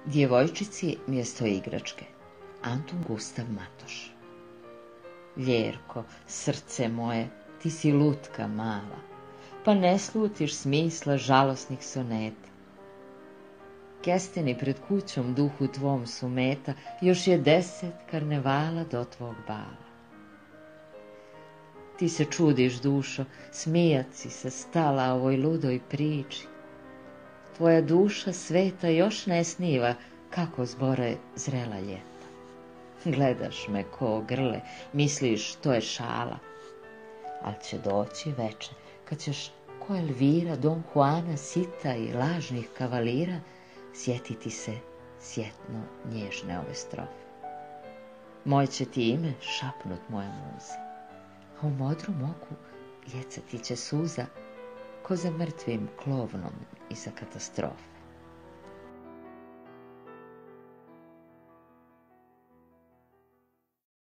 Djevojčici mjesto igračke. Antun Gustav Matoš. Ljerko, srce moje, ti si lutka mala, pa ne slutiš smisla žalosnih soneta. Kesteni pred kućom duhu tvom su meta, još je 10 karnevala do tvog bala. Ti se čudiš, dušo, smijat si se stala ovoj ludoj priči. Tvoja duša sveta još ne sniva kako zbore zrela ljeta. Gledaš me ko grle, misliš to je šala, ali će doći veče kad ćeš ko Elvira, Don Juana, sita i lažnih kavalira sjetiti se sjetno nježne ove strofe. Moje će ti ime šapnut moja muza, a u modrom oku ljecati će suza ko za mrtvim klovnom iza katastrofe.